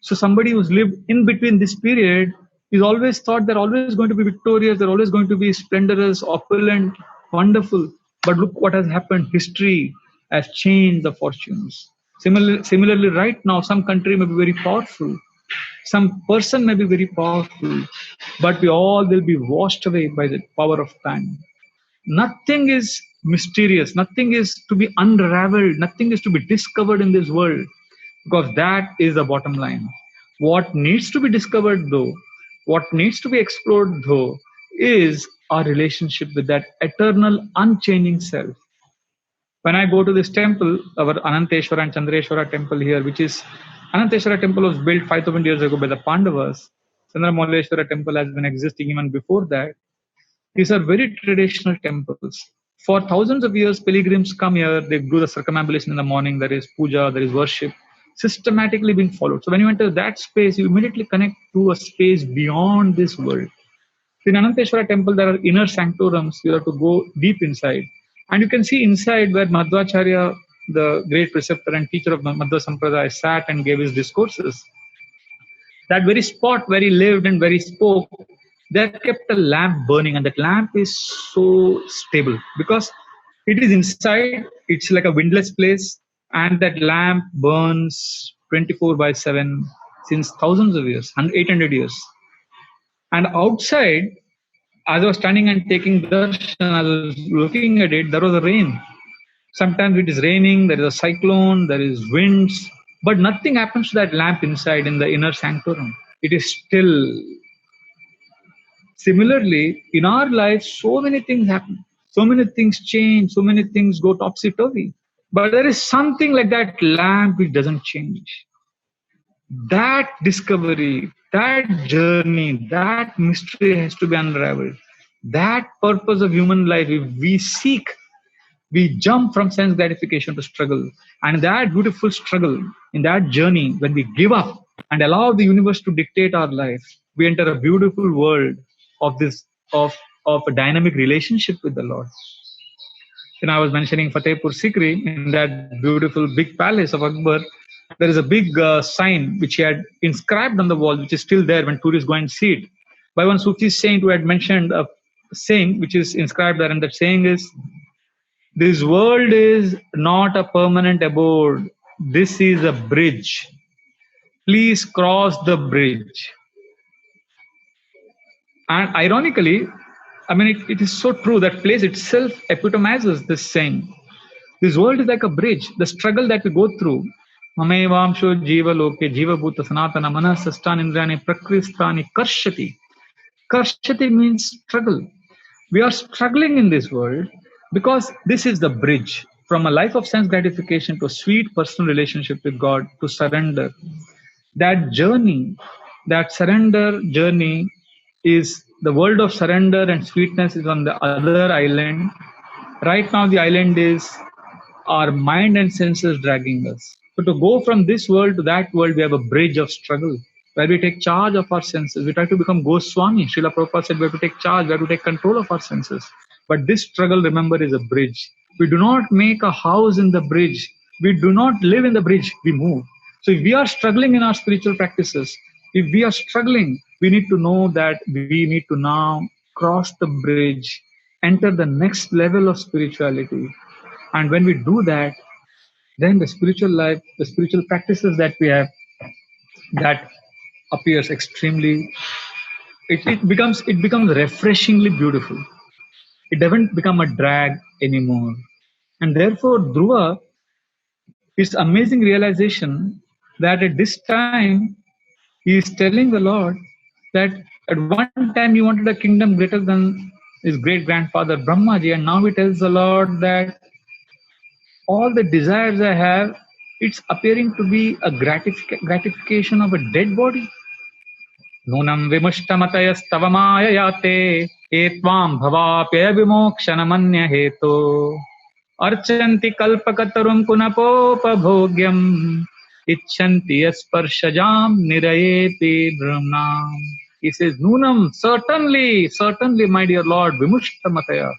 So somebody who's lived in between this period is always thought they're always going to be victorious, they're always going to be splendorous, opulent, wonderful. But look what has happened. History has changed the fortunes. Similarly, right now, some country may be very powerful. Some person may be very powerful, but we all will be washed away by the power of time. Nothing is mysterious, nothing is to be unraveled, nothing is to be discovered in this world, because that is the bottom line. What needs to be discovered, though, what needs to be explored, though, is our relationship with that eternal, unchanging self. When I go to this temple, our Ananteshwara and Chandreshwara temple here, which is Ananteshwara temple was built 5,000 years ago by the Pandavas. Chandramauleshwara temple has been existing even before that. These are very traditional temples. For thousands of years, pilgrims come here, they do the circumambulation in the morning, there is puja, there is worship, systematically being followed. So when you enter that space, you immediately connect to a space beyond this world. In Ananteshwara temple, there are inner sanctorums. You have to go deep inside. And you can see inside where Madhvacharya, the great preceptor and teacher of Madhva Sampradaya, sat and gave his discourses. That very spot where he lived and where he spoke, they have kept a lamp burning, and that lamp is so stable because it is inside, it's like a windless place, and that lamp burns 24/7 since thousands of years, 800 years. And outside, as I was standing and taking darshan, I was looking at it, there was a rain. Sometimes it is raining, there is a cyclone, there is winds, but nothing happens to that lamp inside in the inner sanctorum. It is still. Similarly, in our life, so many things happen, so many things change, so many things go topsy-turvy. But there is something like that lamp which doesn't change. That discovery, that journey, that mystery has to be unraveled. That purpose of human life, if we seek, we jump from sense gratification to struggle. And that beautiful struggle, in that journey, when we give up and allow the universe to dictate our life, we enter a beautiful world of this of a dynamic relationship with the Lord. I was mentioning Fatehpur Sikri, in that beautiful big palace of Akbar, there is a big sign which he had inscribed on the wall, which is still there when tourists go and see it, by one Sufi saint who had mentioned a saying which is inscribed there, and that saying is, "This world is not a permanent abode. This is a bridge. Please cross the bridge." And ironically, I mean, it is so true. That place itself epitomizes this saying. This world is like a bridge. The struggle that we go through. Mamevamsho jiva loke jiva bhuta sanatana manasastan indrani prakristani karshati. Karshati means struggle. We are struggling in this world because this is the bridge from a life of sense gratification to a sweet personal relationship with God, to surrender. That journey, that surrender journey, is the world of surrender and sweetness is on the other island. Right now, the island is our mind and senses dragging us. So to go from this world to that world, we have a bridge of struggle where we take charge of our senses. We try to become Goswami. Srila Prabhupada said we have to take charge, we have to take control of our senses. But this struggle, remember, is a bridge. We do not make a house in the bridge. We do not live in the bridge. We move. So if we are struggling in our spiritual practices, if we are struggling we need to know that we need to now cross the bridge, enter the next level of spirituality. And when we do that, then the spiritual life, the spiritual practices that we have, that appears extremely, it becomes refreshingly beautiful. It doesn't become a drag anymore. And therefore, Dhruva, his amazing realization that at this time he is telling the Lord that at one time he wanted a kingdom greater than his great grandfather Brahmaji, and now he tells the Lord that all the desires I have, it's appearing to be a gratification of a dead body. Nunam vimushtamatayastava etvam bhavapya vimokshana heto archanti kalpakatarum kunapopabhogyam icchanti yasparshajam nirayeti brahmnam. He says, Nunam, certainly, my dear Lord, vimushtamataya.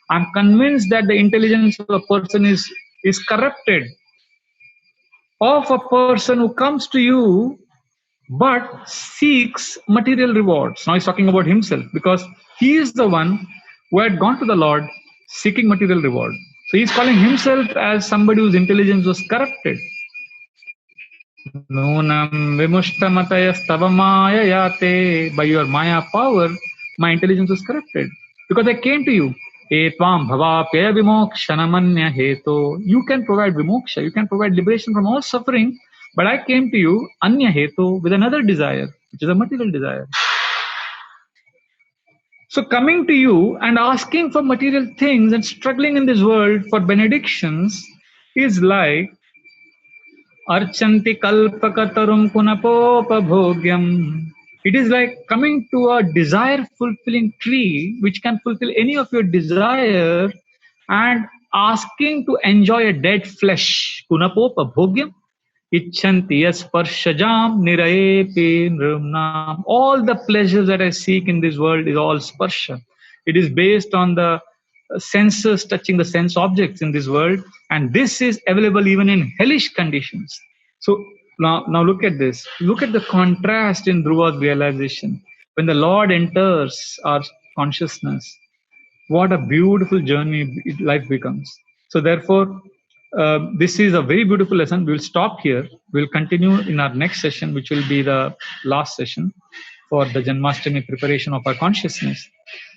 I'm convinced that the intelligence of a person is corrupted, of a person who comes to you but seeks material rewards. Now he's talking about himself because he is the one who had gone to the Lord seeking material reward. So he's calling himself as somebody whose intelligence was corrupted. Nunam vimushtamatayastava maya yate. By your maya power, my intelligence was corrupted. Because I came to you. Etvam bhavapya vimokshanamanya heto. You can provide vimoksha, you can provide liberation from all suffering, but I came to you anya heto with another desire, which is a material desire. So coming to you and asking for material things and struggling in this world for benedictions is like Archanti kalpakatarum kunapopabhogyam. It is like coming to a desire fulfilling tree which can fulfill any of your desire and asking to enjoy a dead flesh. Kunapopabhogyam. Icchanti yasparshajam nirayepi nrumnam. All the pleasures that I seek in this world is all sparsha. It is based on the senses touching the sense objects in this world, and this is available even in hellish conditions. So now look at this. Look at the contrast in Dhruva's realization. When the Lord enters our consciousness, what a beautiful journey life becomes. So therefore, this is a very beautiful lesson. We'll stop here. We'll continue in our next session, which will be the last session for the Janmashtami preparation of our consciousness.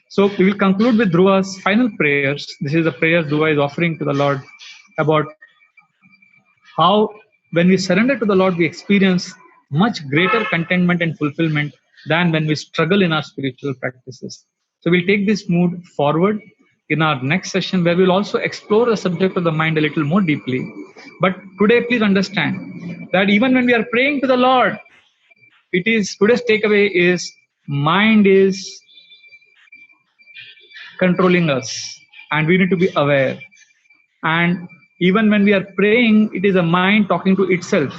So we will conclude with Dhruva's final prayers. This is the prayer Dhruva is offering to the Lord about how when we surrender to the Lord, we experience much greater contentment and fulfillment than when we struggle in our spiritual practices. So we'll take this mood forward in our next session, where we'll also explore the subject of the mind a little more deeply. But today, please understand that even when we are praying to the Lord, it is today's takeaway is mind is controlling us, and we need to be aware. And even when we are praying, it is a mind talking to itself,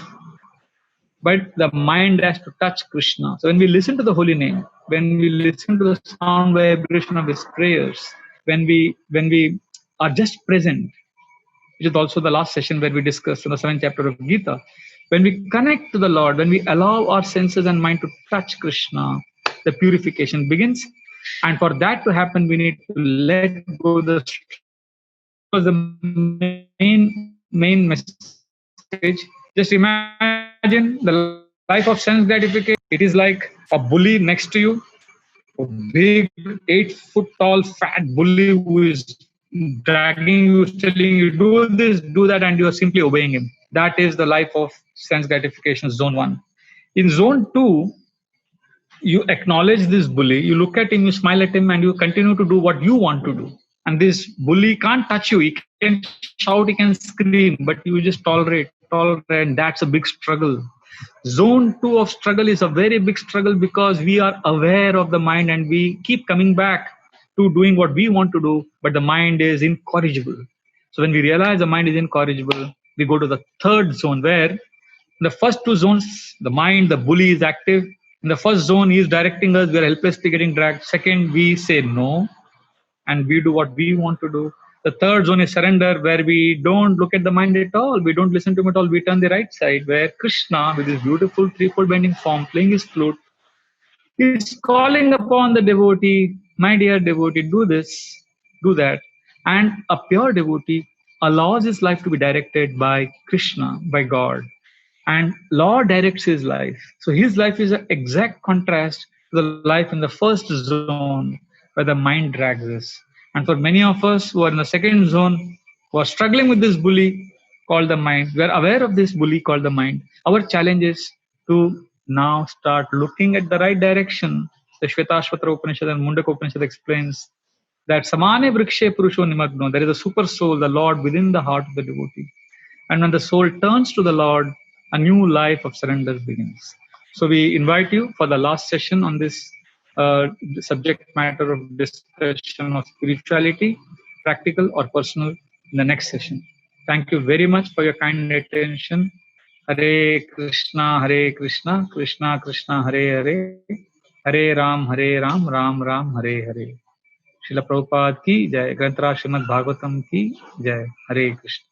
but the mind has to touch Krishna. So when we listen to the holy name, when we listen to the sound vibration of his prayers, when we are just present, which is also the last session where we discussed in the 7th chapter of Gita, when we connect to the Lord, when we allow our senses and mind to touch Krishna, the purification begins. And for that to happen, we need to let go the was the main message. Just imagine the life of sense gratification. It is like a bully next to you, a big 8-foot tall fat bully who is dragging you, telling you do this, do that, and you are simply obeying him. That is the life of sense gratification, zone 1. In zone 2, you acknowledge this bully, you look at him, you smile at him, and you continue to do what you want to do. And this bully can't touch you. He can shout, he can scream, but you just tolerate, and that's a big struggle. Zone 2 of struggle is a very big struggle because we are aware of the mind and we keep coming back to doing what we want to do, but the mind is incorrigible. So when we realize the mind is incorrigible, we go to the third zone where in the first two zones, the mind, the bully is active. In the first zone, he is directing us, we are helplessly getting dragged. Second, we say no, and we do what we want to do. The third zone is surrender, where we don't look at the mind at all. We don't listen to him at all. We turn the right side, where Krishna, with his beautiful threefold bending form, playing his flute, He's calling upon the devotee, my dear devotee, do this, do that. And a pure devotee allows his life to be directed by Krishna, by God. And Lord directs his life. So his life is an exact contrast to the life in the first zone where the mind drags us. And for many of us who are in the second zone, who are struggling with this bully called the mind, we are aware of this bully called the mind. Our challenge is to now start looking at the right direction. The Shvetashvatara Upanishad and Mundaka Upanishad explains that Samane Vrikshe Purusho Nimagno, there is a super soul, the Lord within the heart of the devotee. And when the soul turns to the Lord, a new life of surrender begins. So we invite you for the last session on this subject matter of discussion of spirituality, practical or personal, in the next session. Thank you very much for your kind attention. Hare Krishna, Krishna Krishna, Hare Hare, Hare Ram, Ram Hare Hare. Srila Prabhupada ki jai, Granthra Srimad Bhagavatam ki jai. Hare Krishna.